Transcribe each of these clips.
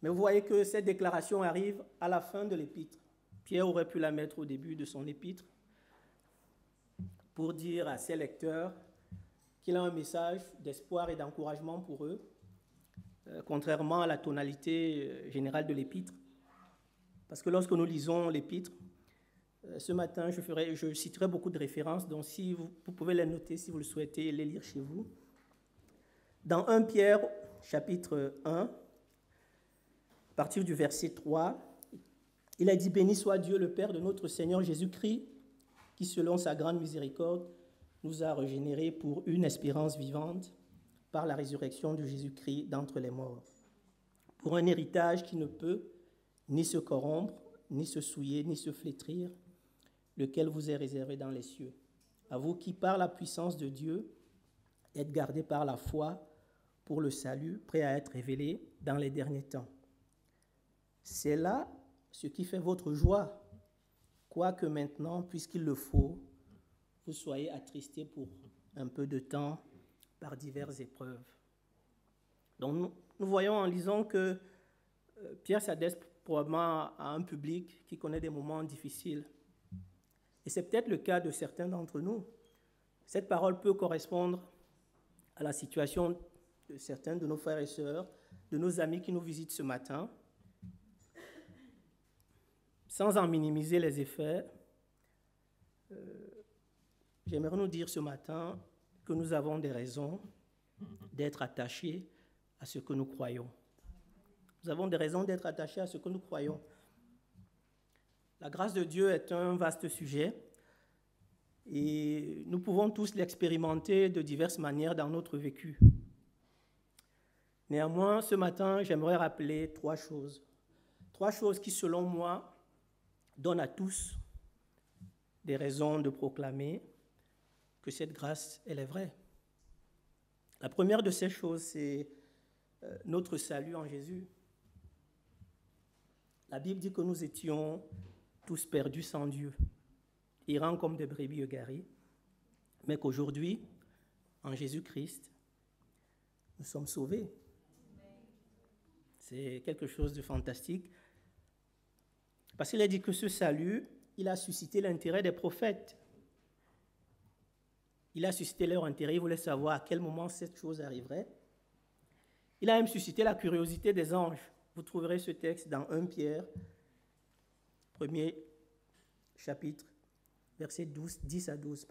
Mais vous voyez que cette déclaration arrive à la fin de l'épître. Pierre aurait pu la mettre au début de son épître pour dire à ses lecteurs qu'il a un message d'espoir et d'encouragement pour eux, contrairement à la tonalité générale de l'épître. Parce que lorsque nous lisons l'épître, ce matin, je citerai beaucoup de références, donc si vous pouvez les noter si vous le souhaitez, les lire chez vous. Dans 1 Pierre, chapitre 1, à partir du verset 3, il a dit « Béni soit Dieu, le Père de notre Seigneur Jésus-Christ, qui, selon sa grande miséricorde, nous a régénérés pour une espérance vivante par la résurrection de Jésus-Christ d'entre les morts, pour un héritage qui ne peut ni se corrompre, ni se souiller, ni se flétrir, lequel vous est réservé dans les cieux. À vous qui, par la puissance de Dieu, êtes gardés par la foi pour le salut, prêt à être révélé dans les derniers temps. C'est là ce qui fait votre joie, quoique maintenant, puisqu'il le faut, vous soyez attristés pour un peu de temps par diverses épreuves. » Donc nous voyons en lisant que Pierre s'adresse probablement à un public qui connaît des moments difficiles. Et c'est peut-être le cas de certains d'entre nous. Cette parole peut correspondre à la situation de certains de nos frères et sœurs, de nos amis qui nous visitent ce matin. Sans en minimiser les effets, j'aimerais nous dire ce matin que nous avons des raisons d'être attachés à ce que nous croyons. Nous avons des raisons d'être attachés à ce que nous croyons. La grâce de Dieu est un vaste sujet et nous pouvons tous l'expérimenter de diverses manières dans notre vécu. Néanmoins, ce matin, j'aimerais rappeler trois choses. Trois choses qui, selon moi, donnent à tous des raisons de proclamer que cette grâce, elle est vraie. La première de ces choses, c'est notre salut en Jésus. La Bible dit que nous étions tous perdus sans Dieu, errants comme des brebis égarées, mais qu'aujourd'hui, en Jésus-Christ, nous sommes sauvés. C'est quelque chose de fantastique. Parce qu'il a dit que ce salut, il a suscité l'intérêt des prophètes. Il a suscité leur intérêt, il voulait savoir à quel moment cette chose arriverait. Il a même suscité la curiosité des anges. Vous trouverez ce texte dans 1 Pierre, premier chapitre, versets 10 à 12.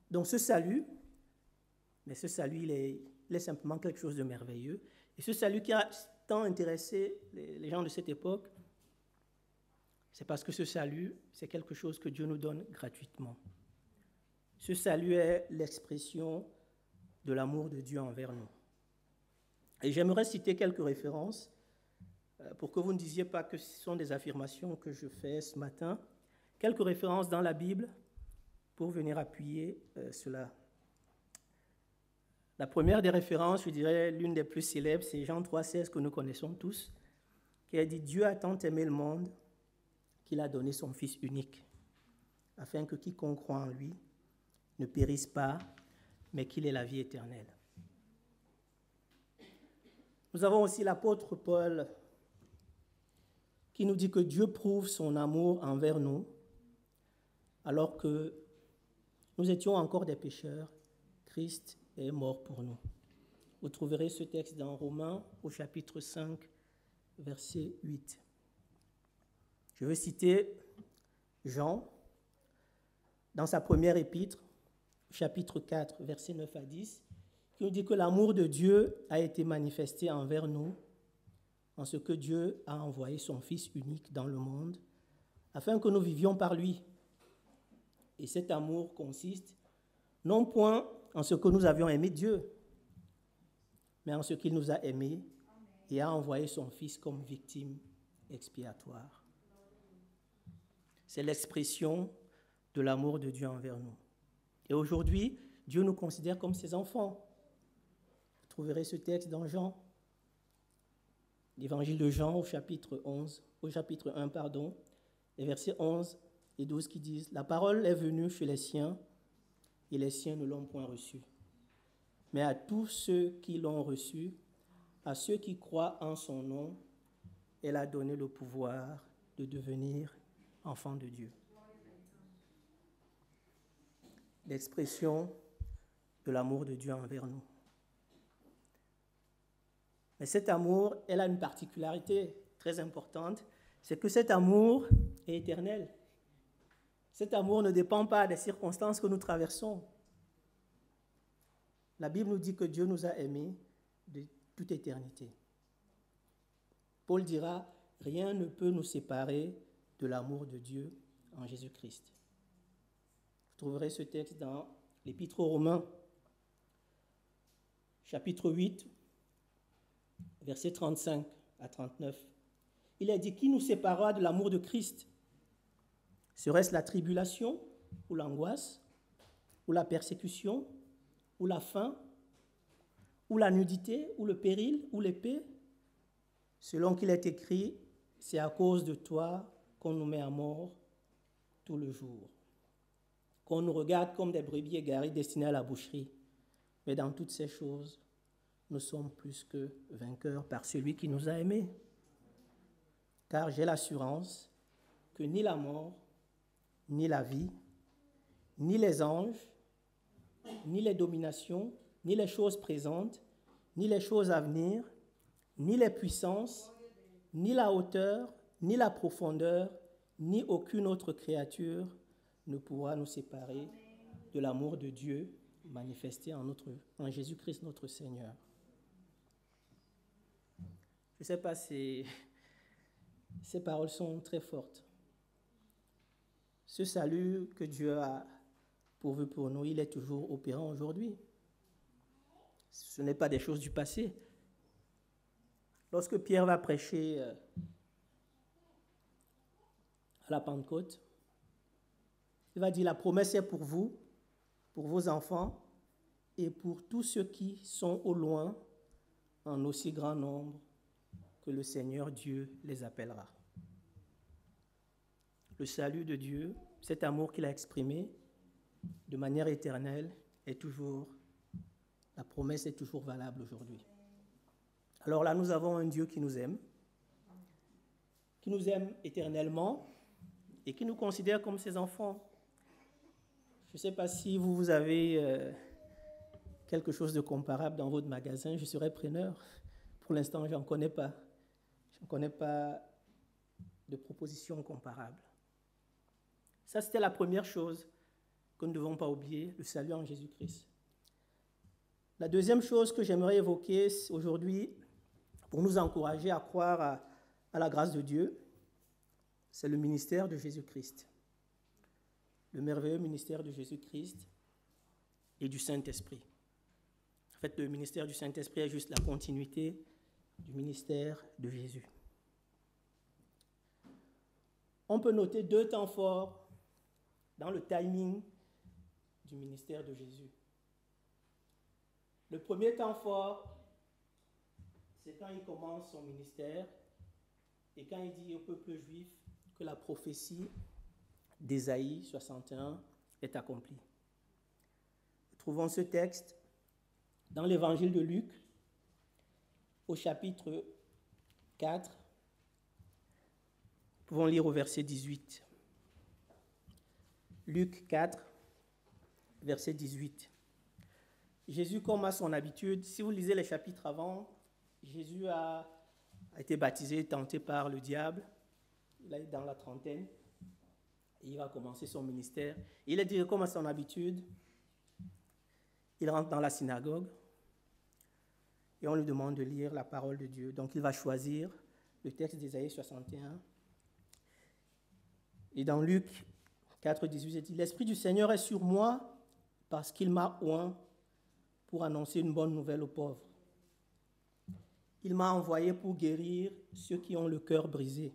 Donc ce salut, mais ce salut, il est simplement quelque chose de merveilleux. Et ce salut qui a tant intéressé les gens de cette époque, c'est parce que ce salut, c'est quelque chose que Dieu nous donne gratuitement. Ce salut est l'expression de l'amour de Dieu envers nous. Et j'aimerais citer quelques références pour que vous ne disiez pas que ce sont des affirmations que je fais ce matin. Quelques références dans la Bible pour venir appuyer cela. La première des références, je dirais l'une des plus célèbres, c'est Jean 3,16 que nous connaissons tous, qui a dit « Dieu a tant aimé le monde qu'il a donné son Fils unique, afin que quiconque croit en lui ne périsse pas, mais qu'il ait la vie éternelle. » Nous avons aussi l'apôtre Paul qui nous dit que Dieu prouve son amour envers nous alors que nous étions encore des pécheurs, Christ est mort pour nous. Vous trouverez ce texte dans Romains au chapitre 5, verset 8. Je veux citer Jean dans sa première épître, chapitre 4, versets 9 à 10, qui nous dit que l'amour de Dieu a été manifesté envers nous en ce que Dieu a envoyé son Fils unique dans le monde afin que nous vivions par lui. Et cet amour consiste non point en ce que nous avions aimé Dieu, mais en ce qu'il nous a aimés et a envoyé son Fils comme victime expiatoire. C'est l'expression de l'amour de Dieu envers nous. Et aujourd'hui, Dieu nous considère comme ses enfants. Vous trouverez ce texte dans Jean, l'évangile de Jean au chapitre 1, les versets 11 et 12 qui disent « La parole est venue chez les siens, et les siens ne l'ont point reçue. Mais à tous ceux qui l'ont reçue, à ceux qui croient en son nom, elle a donné le pouvoir de devenir enfants de Dieu. L'expression de l'amour de Dieu envers nous. Mais cet amour, elle a une particularité très importante, c'est que cet amour est éternel. Cet amour ne dépend pas des circonstances que nous traversons. La Bible nous dit que Dieu nous a aimés de toute éternité. Paul dira, rien ne peut nous séparer de l'amour de Dieu en Jésus-Christ. Vous trouverez ce texte dans l'Épître aux Romains, chapitre 8, versets 35 à 39. Il est dit, qui nous séparera de l'amour de Christ? Serait-ce la tribulation ou l'angoisse, ou la persécution, ou la faim, ou la nudité, ou le péril, ou l'épée? Selon qu'il est écrit, c'est à cause de toi qu'on nous met à mort tout le jour, qu'on nous regarde comme des brebis égarées destinées à la boucherie. Mais dans toutes ces choses, nous sommes plus que vainqueurs par celui qui nous a aimés. Car j'ai l'assurance que ni la mort, ni la vie, ni les anges, ni les dominations, ni les choses présentes, ni les choses à venir, ni les puissances, ni la hauteur, ni la profondeur, ni aucune autre créature ne pourra nous séparer de l'amour de Dieu manifesté en Jésus-Christ notre Seigneur. Je ne sais pas si ces paroles sont très fortes. Ce salut que Dieu a pourvu pour nous, il est toujours opérant aujourd'hui. Ce n'est pas des choses du passé. Lorsque Pierre va prêcher à la Pentecôte, il va dire, la promesse est pour vous, pour vos enfants et pour tous ceux qui sont au loin, en aussi grand nombre que le Seigneur Dieu les appellera. Le salut de Dieu, cet amour qu'il a exprimé de manière éternelle, la promesse est toujours valable aujourd'hui. Alors là, nous avons un Dieu qui nous aime éternellement et qui nous considère comme ses enfants. Je ne sais pas si vous avez quelque chose de comparable dans votre magasin, je serais preneur. Pour l'instant, je n'en connais pas. Je ne connais pas de proposition comparable. Ça, c'était la première chose que nous ne devons pas oublier, le salut en Jésus-Christ. La deuxième chose que j'aimerais évoquer aujourd'hui, pour nous encourager à croire à la grâce de Dieu, c'est le ministère de Jésus-Christ. Le merveilleux ministère de Jésus-Christ et du Saint-Esprit. En fait, le ministère du Saint-Esprit est juste la continuité du ministère de Jésus. On peut noter 2 temps forts dans le timing du ministère de Jésus. Le premier temps fort, c'est quand il commence son ministère et quand il dit au peuple juif que la prophétie d'Ésaïe 61 est accomplie. Nous trouvons ce texte dans l'évangile de Luc, au chapitre 4. Nous pouvons lire au verset 18. Luc 4, verset 18. Jésus, comme à son habitude, si vous lisez les chapitres avant, Jésus a été baptisé, tenté par le diable. Il est dans la trentaine. Et il va commencer son ministère. Il est dit, comme à son habitude, il rentre dans la synagogue et on lui demande de lire la parole de Dieu. Donc il va choisir le texte d'Ésaïe 61. Et dans Luc 4, 18, il dit, l'Esprit du Seigneur est sur moi parce qu'il m'a oint pour annoncer une bonne nouvelle aux pauvres. Il m'a envoyé pour guérir ceux qui ont le cœur brisé,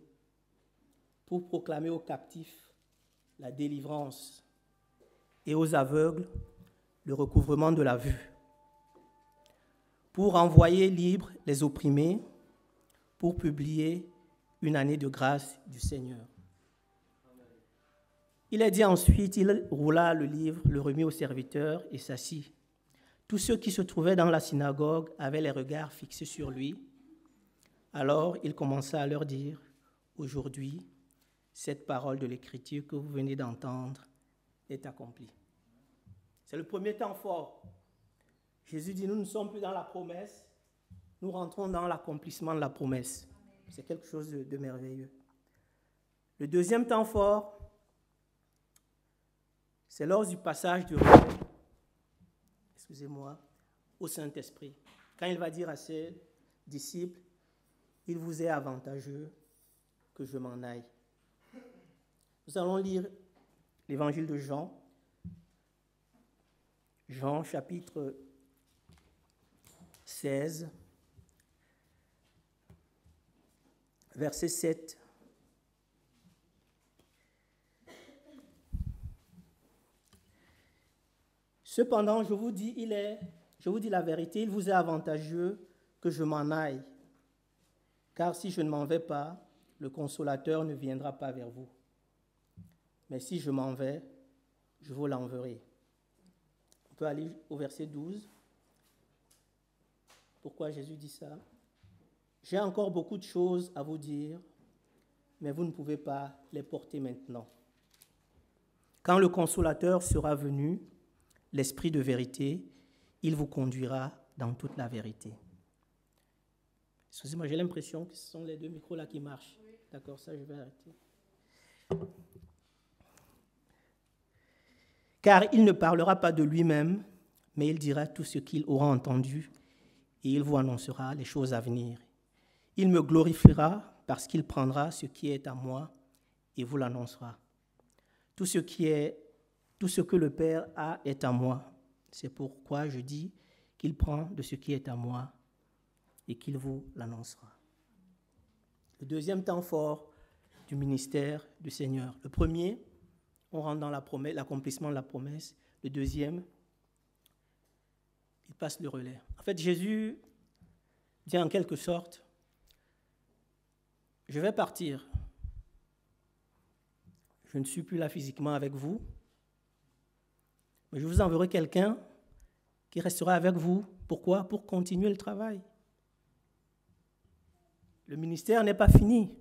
pour proclamer aux captifs la délivrance et aux aveugles le recouvrement de la vue, pour envoyer libres les opprimés, pour publier une année de grâce du Seigneur. Il est dit ensuite, il roula le livre, le remit au serviteur et s'assit. Tous ceux qui se trouvaient dans la synagogue avaient les regards fixés sur lui. Alors il commença à leur dire, « Aujourd'hui, cette parole de l'Écriture que vous venez d'entendre est accomplie. » C'est le premier temps fort. Jésus dit, nous ne sommes plus dans la promesse, nous rentrons dans l'accomplissement de la promesse. C'est quelque chose de merveilleux. Le deuxième temps fort, c'est lors du passage du relais, au Saint-Esprit. Quand il va dire à ses disciples, « Il vous est avantageux que je m'en aille. » Nous allons lire l'évangile de Jean. Jean chapitre 16, verset 7. Cependant, je vous dis la vérité, il vous est avantageux que je m'en aille. Car si je ne m'en vais pas, le Consolateur ne viendra pas vers vous. Mais si je m'en vais, je vous l'enverrai. On peut aller au verset 12. Pourquoi Jésus dit ça? J'ai encore beaucoup de choses à vous dire, mais vous ne pouvez pas les porter maintenant. Quand le Consolateur sera venu, l'Esprit de vérité, il vous conduira dans toute la vérité. Excusez-moi, j'ai l'impression que ce sont les deux micros là qui marchent. Oui. D'accord, ça je vais arrêter. Car il ne parlera pas de lui-même, mais il dira tout ce qu'il aura entendu et il vous annoncera les choses à venir. Il me glorifiera parce qu'il prendra ce qui est à moi et vous l'annoncera. Tout ce que le Père a est à moi. C'est pourquoi je dis qu'il prend de ce qui est à moi et qu'il vous l'annoncera. Le deuxième temps fort du ministère du Seigneur. Le premier, on rentre dans l'accomplissement de la promesse. Le deuxième, il passe le relais. En fait, Jésus dit en quelque sorte, je vais partir. Je ne suis plus là physiquement avec vous, mais je vous enverrai quelqu'un qui restera avec vous. Pourquoi? Pour continuer le travail. Le ministère n'est pas fini.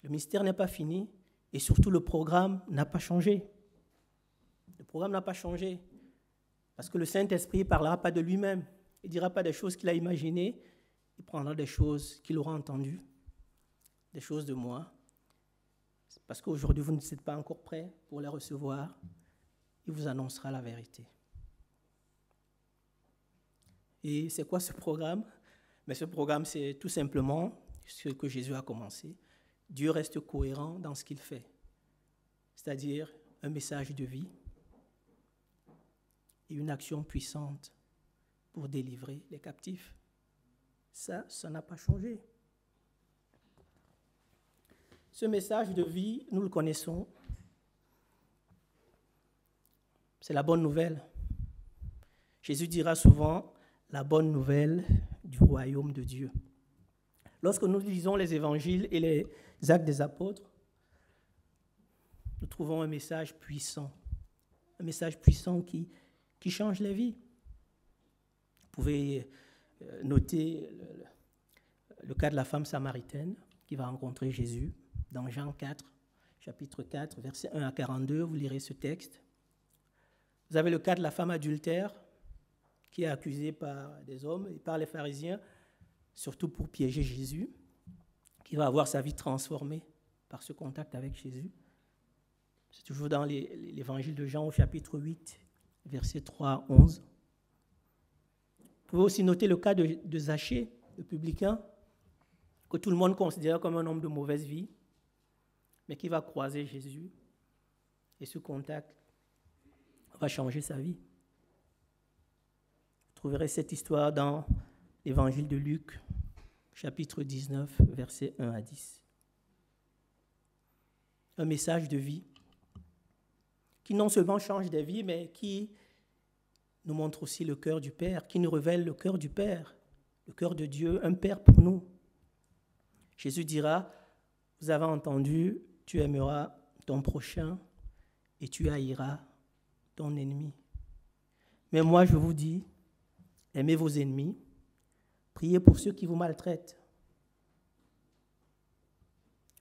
Le ministère n'est pas fini et surtout le programme n'a pas changé. Le programme n'a pas changé parce que le Saint-Esprit ne parlera pas de lui-même. Il ne dira pas des choses qu'il a imaginées. Il prendra des choses qu'il aura entendues, des choses de moi. Parce qu'aujourd'hui, vous n'êtes pas encore prêts pour les recevoir. Il vous annoncera la vérité. Et c'est quoi ce programme? Mais ce programme, c'est tout simplement ce que Jésus a commencé. Dieu reste cohérent dans ce qu'il fait, c'est-à-dire un message de vie et une action puissante pour délivrer les captifs. Ça n'a pas changé. Ce message de vie, nous le connaissons. C'est la bonne nouvelle. Jésus dira souvent la bonne nouvelle du royaume de Dieu. Lorsque nous lisons les évangiles et les actes des apôtres, nous trouvons un message puissant qui change les vies. Vous pouvez noter le cas de la femme samaritaine qui va rencontrer Jésus dans Jean 4, chapitre 4, versets 1 à 42, vous lirez ce texte. Vous avez le cas de la femme adultère qui est accusée par des hommes et par les pharisiens, surtout pour piéger Jésus, qui va avoir sa vie transformée par ce contact avec Jésus. C'est toujours dans l'évangile de Jean au chapitre 8, versets 3 à 11. Vous pouvez aussi noter le cas de Zachée, le publicain, que tout le monde considère comme un homme de mauvaise vie, mais qui va croiser Jésus. Et ce contact va changer sa vie. Vous trouverez cette histoire dans l'évangile de Luc, chapitre 19, versets 1 à 10. Un message de vie qui non seulement change des vies, mais qui nous montre aussi le cœur du Père, qui nous révèle le cœur du Père, le cœur de Dieu, un Père pour nous. Jésus dira, vous avez entendu, tu aimeras ton prochain et tu haïras ton ennemi. Mais moi, je vous dis, aimez vos ennemis, priez pour ceux qui vous maltraitent.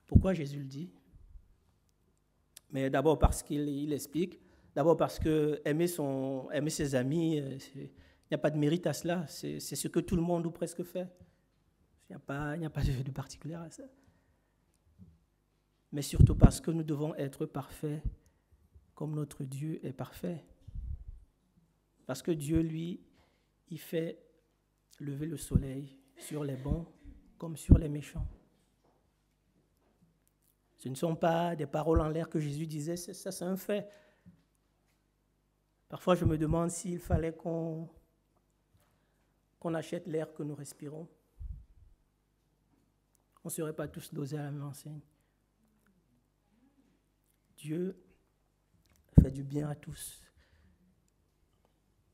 Pourquoi Jésus le dit? Mais d'abord parce qu'il explique, d'abord parce que aimer ses amis, il n'y a pas de mérite à cela, c'est ce que tout le monde ou presque fait. Il n'y a pas de particulier à ça. Mais surtout parce que nous devons être parfaits comme notre Dieu est parfait. Parce que Dieu, lui, il fait lever le soleil sur les bons comme sur les méchants. Ce ne sont pas des paroles en l'air que Jésus disait, ça c'est un fait. Parfois je me demande s'il fallait qu'on achète l'air que nous respirons. On ne serait pas tous dosés à la même enseigne. Dieu fait du bien à tous.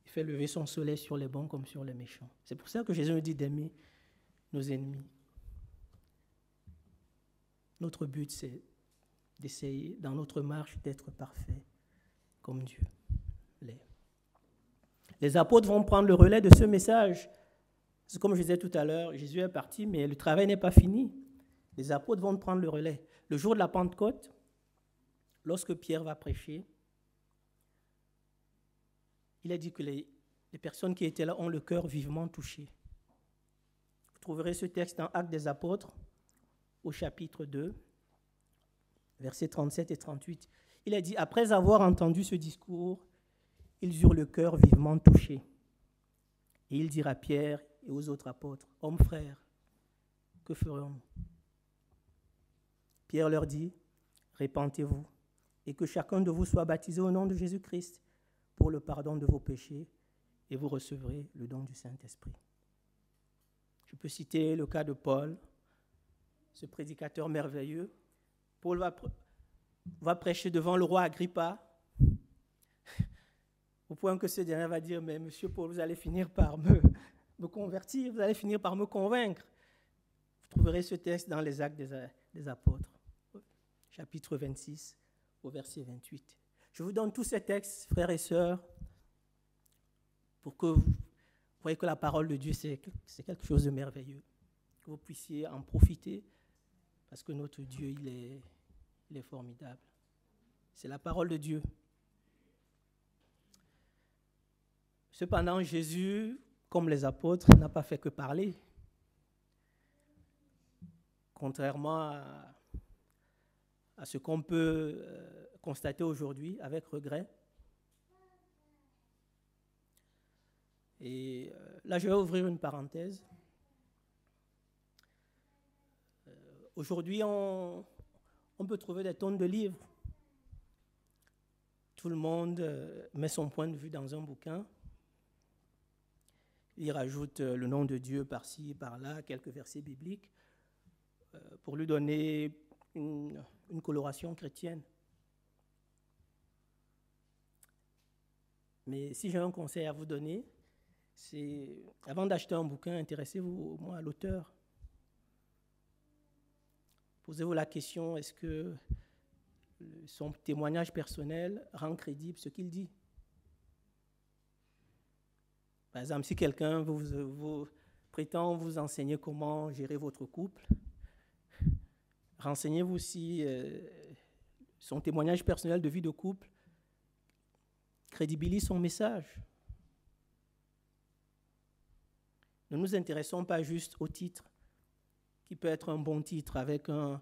Il fait lever son soleil sur les bons comme sur les méchants. C'est pour ça que Jésus nous dit d'aimer nos ennemis. Notre but, c'est d'essayer, dans notre marche, d'être parfait comme Dieu l'est. Les apôtres vont prendre le relais de ce message. C'est comme je disais tout à l'heure, Jésus est parti, mais le travail n'est pas fini. Les apôtres vont prendre le relais. Le jour de la Pentecôte, lorsque Pierre va prêcher, il a dit que les personnes qui étaient là ont le cœur vivement touché. Vous trouverez ce texte dans Actes des Apôtres, au chapitre 2, versets 37 et 38. Il a dit, après avoir entendu ce discours, ils eurent le cœur vivement touché. Et il dira à Pierre et aux autres apôtres, « Hommes frères, que ferons-nous » Pierre leur dit, « Répentez-vous et que chacun de vous soit baptisé au nom de Jésus-Christ pour le pardon de vos péchés et vous recevrez le don du Saint-Esprit. » Je peux citer le cas de Paul, ce prédicateur merveilleux. Paul va prêcher devant le roi Agrippa, au point que ce dernier va dire, « Mais monsieur Paul, vous allez finir par me convertir, vous allez finir par me convaincre. » Vous trouverez ce texte dans les Actes des Apôtres, chapitre 26, au verset 28. Je vous donne tous ces textes, frères et sœurs, pour que vous voyez que la parole de Dieu, c'est quelque chose de merveilleux, que vous puissiez en profiter, parce que notre Dieu, il est formidable. C'est la parole de Dieu. Cependant, Jésus, comme les apôtres, n'a pas fait que parler. Contrairement à ce qu'on peut constater aujourd'hui avec regret. Et là, je vais ouvrir une parenthèse. Aujourd'hui, on peut trouver des tonnes de livres. Tout le monde met son point de vue dans un bouquin. Il rajoute le nom de Dieu par-ci, par-là, quelques versets bibliques, pour lui donner une coloration chrétienne. Mais si j'ai un conseil à vous donner, c'est, avant d'acheter un bouquin, intéressez-vous au moins à l'auteur. Posez-vous la question, est-ce que son témoignage personnel rend crédible ce qu'il dit? Par exemple, si quelqu'un vous prétend vous enseigner comment gérer votre couple, renseignez-vous si son témoignage personnel de vie de couple crédibilise son message. Ne nous intéressons pas juste au titre, qui peut être un bon titre avec un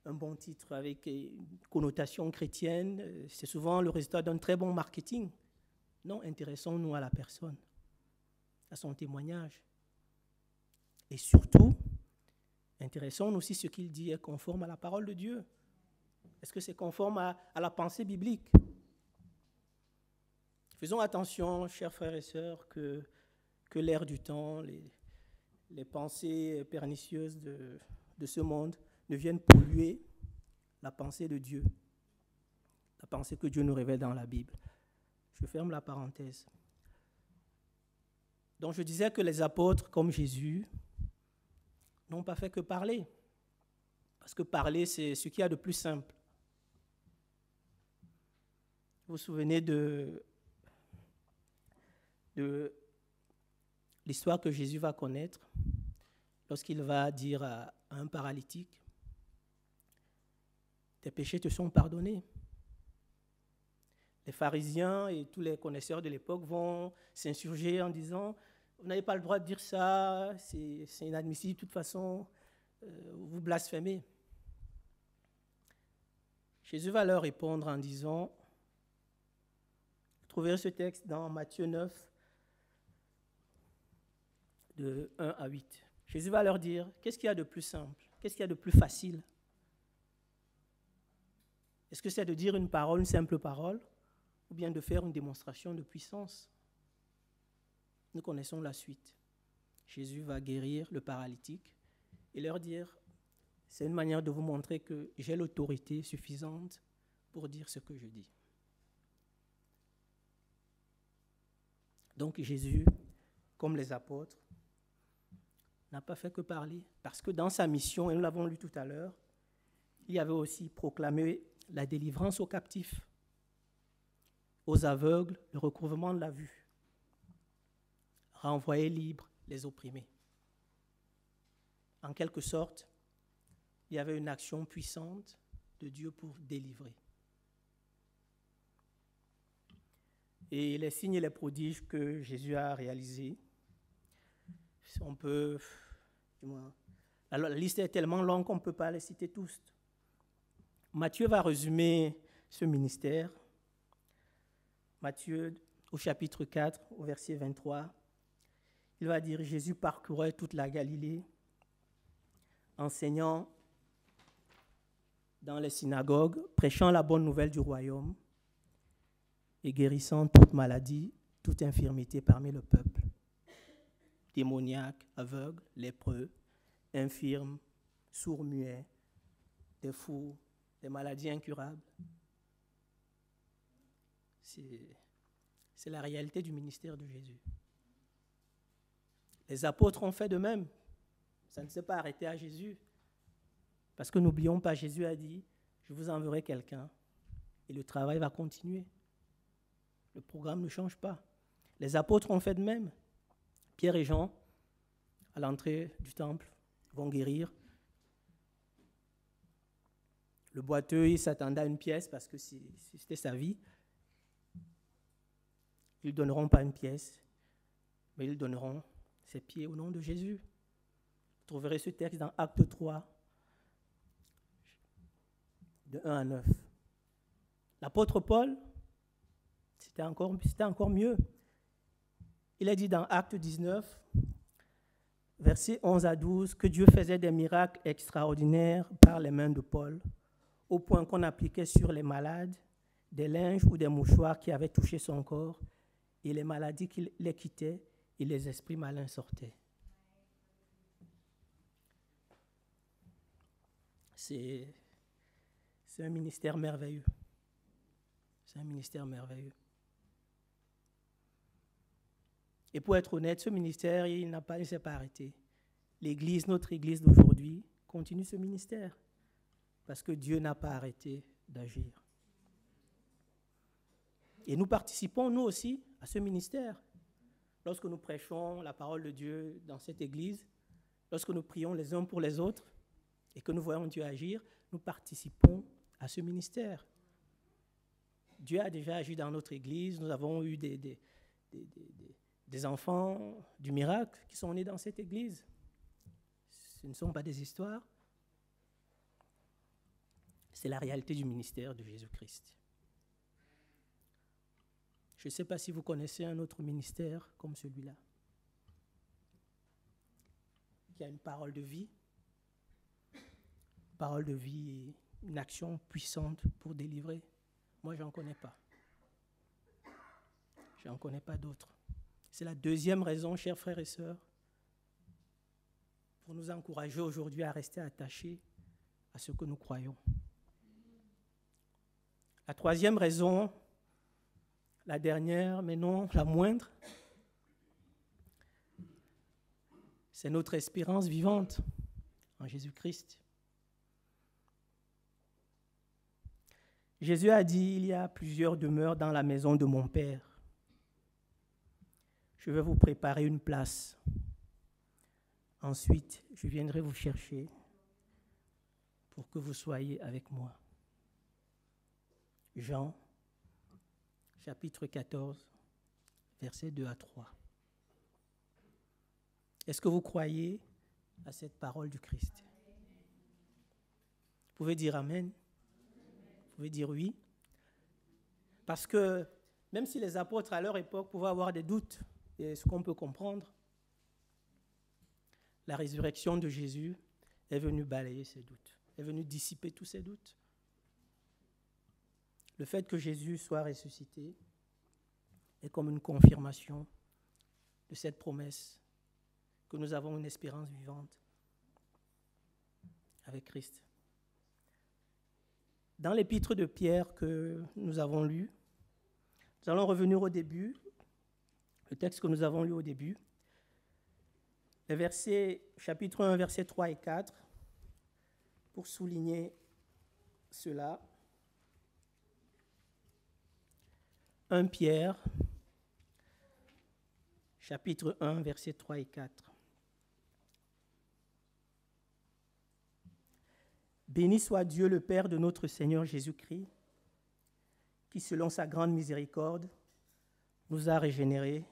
bon titre avec une connotation chrétienne. C'est souvent le résultat d'un très bon marketing. Non, intéressons-nous à la personne, à son témoignage. Et surtout, intéressons-nous si ce qu'il dit est conforme à la parole de Dieu. Est-ce que c'est conforme à la pensée biblique? Faisons attention, chers frères et sœurs, que l'air du temps, les pensées pernicieuses de ce monde ne viennent polluer la pensée de Dieu, la pensée que Dieu nous révèle dans la Bible. Je ferme la parenthèse. Donc je disais que les apôtres, comme Jésus, n'ont pas fait que parler. Parce que parler, c'est ce qu'il y a de plus simple. Vous vous souvenez de de l'histoire que Jésus va connaître lorsqu'il va dire à un paralytique, « Tes péchés te sont pardonnés ». Les pharisiens et tous les connaisseurs de l'époque vont s'insurger en disant « Vous n'avez pas le droit de dire ça, c'est inadmissible, de toute façon, vous blasphémez ». Jésus va leur répondre en disant, vous trouverez ce texte dans Matthieu 9, de 1 à 8. Jésus va leur dire, qu'est-ce qu'il y a de plus simple? Qu'est-ce qu'il y a de plus facile? Est-ce que c'est de dire une parole, une simple parole, ou bien de faire une démonstration de puissance? Nous connaissons la suite. Jésus va guérir le paralytique et leur dire, c'est une manière de vous montrer que j'ai l'autorité suffisante pour dire ce que je dis. Donc Jésus, comme les apôtres, n'a pas fait que parler, parce que dans sa mission, et nous l'avons lu tout à l'heure, il y avait aussi proclamé la délivrance aux captifs, aux aveugles, le recouvrement de la vue, renvoyer libres les opprimés. En quelque sorte, il y avait une action puissante de Dieu pour délivrer. Et les signes et les prodiges que Jésus a réalisés, on peut, alors la liste est tellement longue qu'on ne peut pas les citer tous. Matthieu va résumer ce ministère. Matthieu, au chapitre 4, au verset 23, il va dire « Jésus parcourait toute la Galilée, enseignant dans les synagogues, prêchant la bonne nouvelle du royaume et guérissant toute maladie, toute infirmité parmi le peuple. Démoniaques, aveugles, lépreux, infirmes, sourds-muets, des fous, des maladies incurables. » C'est la réalité du ministère de Jésus. Les apôtres ont fait de même. Ça ne s'est pas arrêté à Jésus. Parce que n'oublions pas, Jésus a dit, je vous enverrai quelqu'un et le travail va continuer. Le programme ne change pas. Les apôtres ont fait de même. Pierre et Jean, à l'entrée du temple, vont guérir. Le boiteux, il s'attendait à une pièce parce que c'était sa vie. Ils ne donneront pas une pièce, mais ils donneront ses pieds au nom de Jésus. Vous trouverez ce texte dans Acte 3, de 1 à 9. L'apôtre Paul, c'était encore mieux. Il a dit dans Acte 19, versets 11 à 12, que Dieu faisait des miracles extraordinaires par les mains de Paul, au point qu'on appliquait sur les malades des linges ou des mouchoirs qui avaient touché son corps, et les maladies qui les quittaient et les esprits malins sortaient. C'est un ministère merveilleux. C'est un ministère merveilleux. Et pour être honnête, ce ministère, il ne s'est pas arrêté. L'Église, notre Église d'aujourd'hui, continue ce ministère parce que Dieu n'a pas arrêté d'agir. Et nous participons, nous aussi, à ce ministère. Lorsque nous prêchons la parole de Dieu dans cette Église, lorsque nous prions les uns pour les autres et que nous voyons Dieu agir, nous participons à ce ministère. Dieu a déjà agi dans notre Église. Nous avons eu des enfants du miracle qui sont nés dans cette Église. Ce ne sont pas des histoires. C'est la réalité du ministère de Jésus-Christ. Je ne sais pas si vous connaissez un autre ministère comme celui-là, qui a une parole de vie et une action puissante pour délivrer. Moi, je n'en connais pas. Je n'en connais pas d'autres. C'est la deuxième raison, chers frères et sœurs, pour nous encourager aujourd'hui à rester attachés à ce que nous croyons. La troisième raison, la dernière, mais non la moindre, c'est notre espérance vivante en Jésus-Christ. Jésus a dit, il y a plusieurs demeures dans la maison de mon Père. Je vais vous préparer une place. Ensuite, je viendrai vous chercher pour que vous soyez avec moi. Jean, chapitre 14, versets 2 à 3. Est-ce que vous croyez à cette parole du Christ? Vous pouvez dire Amen. Vous pouvez dire oui. Parce que même si les apôtres à leur époque pouvaient avoir des doutes, et ce qu'on peut comprendre, la résurrection de Jésus est venue balayer ces doutes, est venue dissiper tous ces doutes. Le fait que Jésus soit ressuscité est comme une confirmation de cette promesse que nous avons une espérance vivante avec Christ. Dans l'épître de Pierre que nous avons lu, nous allons revenir au début, le texte que nous avons lu au début, les versets, chapitre 1, versets 3 et 4, pour souligner cela. 1 Pierre, chapitre 1, versets 3 et 4. Béni soit Dieu le Père de notre Seigneur Jésus-Christ, qui selon sa grande miséricorde nous a régénérés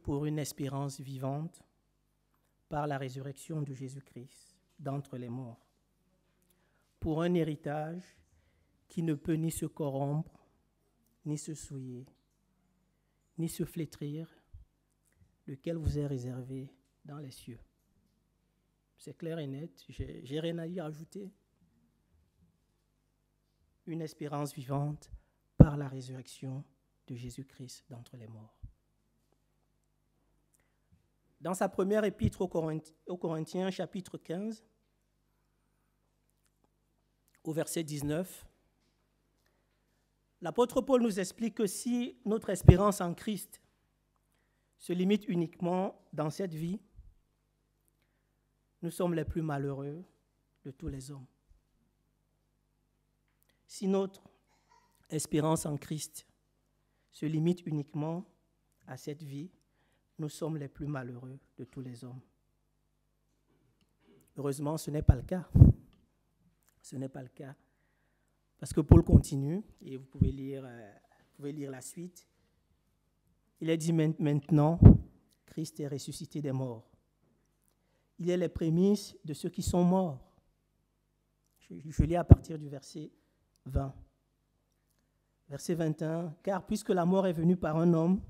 pour une espérance vivante par la résurrection de Jésus-Christ d'entre les morts, pour un héritage qui ne peut ni se corrompre, ni se souiller, ni se flétrir, lequel vous est réservé dans les cieux. C'est clair et net, j'ai rien à y rajouter. Une espérance vivante par la résurrection de Jésus-Christ d'entre les morts. Dans sa première épître aux Corinthiens, chapitre 15, au verset 19, l'apôtre Paul nous explique que si notre espérance en Christ se limite uniquement dans cette vie, nous sommes les plus malheureux de tous les hommes. Si notre espérance en Christ se limite uniquement à cette vie, nous sommes les plus malheureux de tous les hommes. Heureusement, ce n'est pas le cas. Ce n'est pas le cas. Parce que Paul continue, et vous pouvez lire la suite. Il est dit maintenant, Christ est ressuscité des morts. Il est les prémices de ceux qui sont morts. Je lis à partir du verset 20. Verset 21, car puisque la mort est venue par un homme,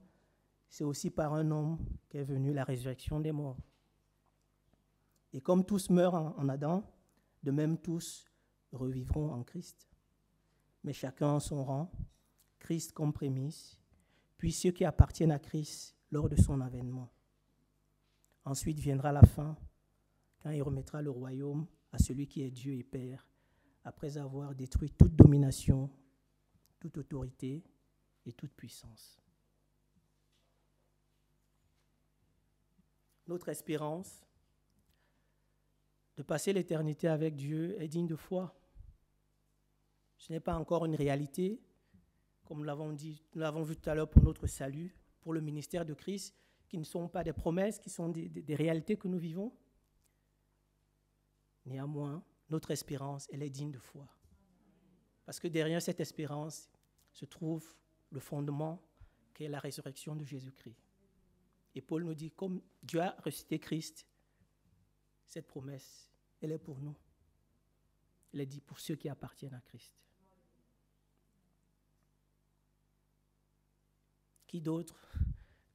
c'est aussi par un homme qu'est venue la résurrection des morts. Et comme tous meurent en Adam, de même tous revivront en Christ. Mais chacun en son rang, Christ comme prémisse, puis ceux qui appartiennent à Christ lors de son avènement. Ensuite viendra la fin, quand il remettra le royaume à celui qui est Dieu et Père, après avoir détruit toute domination, toute autorité et toute puissance. Notre espérance de passer l'éternité avec Dieu est digne de foi. Ce n'est pas encore une réalité, comme nous l'avons vu tout à l'heure pour notre salut, pour le ministère de Christ, qui ne sont pas des promesses, qui sont des réalités que nous vivons. Néanmoins, notre espérance, elle est digne de foi. Parce que derrière cette espérance se trouve le fondement qui est la résurrection de Jésus-Christ. Et Paul nous dit, comme Dieu a ressuscité Christ, cette promesse, elle est pour nous. Elle est dit pour ceux qui appartiennent à Christ. Qui d'autre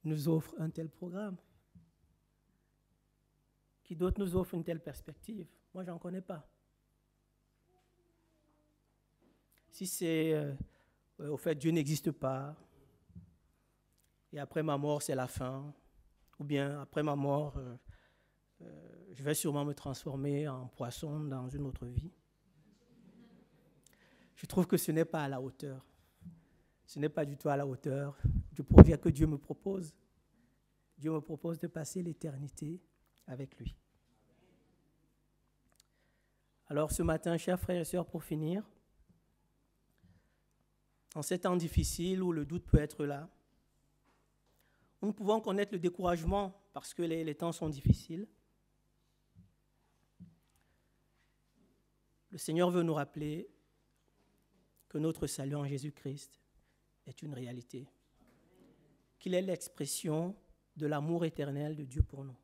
nous offre un tel programme? Qui d'autre nous offre une telle perspective? Moi, je n'en connais pas. Si c'est au fait Dieu n'existe pas, et après ma mort, c'est la fin, ou bien après ma mort, je vais sûrement me transformer en poisson dans une autre vie. Je trouve que ce n'est pas à la hauteur. Ce n'est pas du tout à la hauteur du projet que Dieu me propose. Dieu me propose de passer l'éternité avec lui. Alors ce matin, chers frères et sœurs, pour finir, en ces temps difficiles où le doute peut être là, Nous pouvons connaître le découragement parce que les temps sont difficiles. Le Seigneur veut nous rappeler que notre salut en Jésus-Christ est une réalité, qu'il est l'expression de l'amour éternel de Dieu pour nous,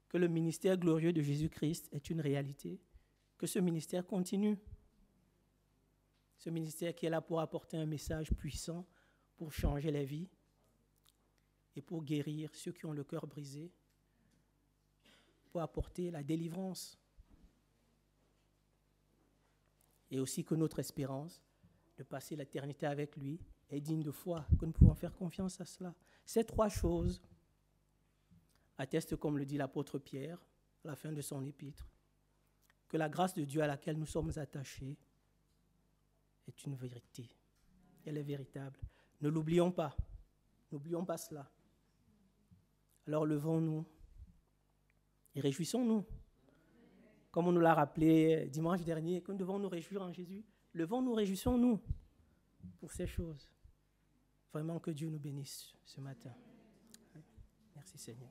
que le ministère glorieux de Jésus-Christ est une réalité, que ce ministère continue, ce ministère qui est là pour apporter un message puissant, pour changer les vies et pour guérir ceux qui ont le cœur brisé, pour apporter la délivrance. Et aussi que notre espérance de passer l'éternité avec lui est digne de foi, que nous pouvons faire confiance à cela. Ces trois choses attestent, comme le dit l'apôtre Pierre à la fin de son épître, que la grâce de Dieu à laquelle nous sommes attachés est une vérité. Elle est véritable. Ne l'oublions pas. N'oublions pas cela. Alors levons-nous et réjouissons-nous. Comme on nous l'a rappelé dimanche dernier, que nous devons nous réjouir en Jésus. Levons-nous, réjouissons-nous pour ces choses. Vraiment que Dieu nous bénisse ce matin. Merci Seigneur.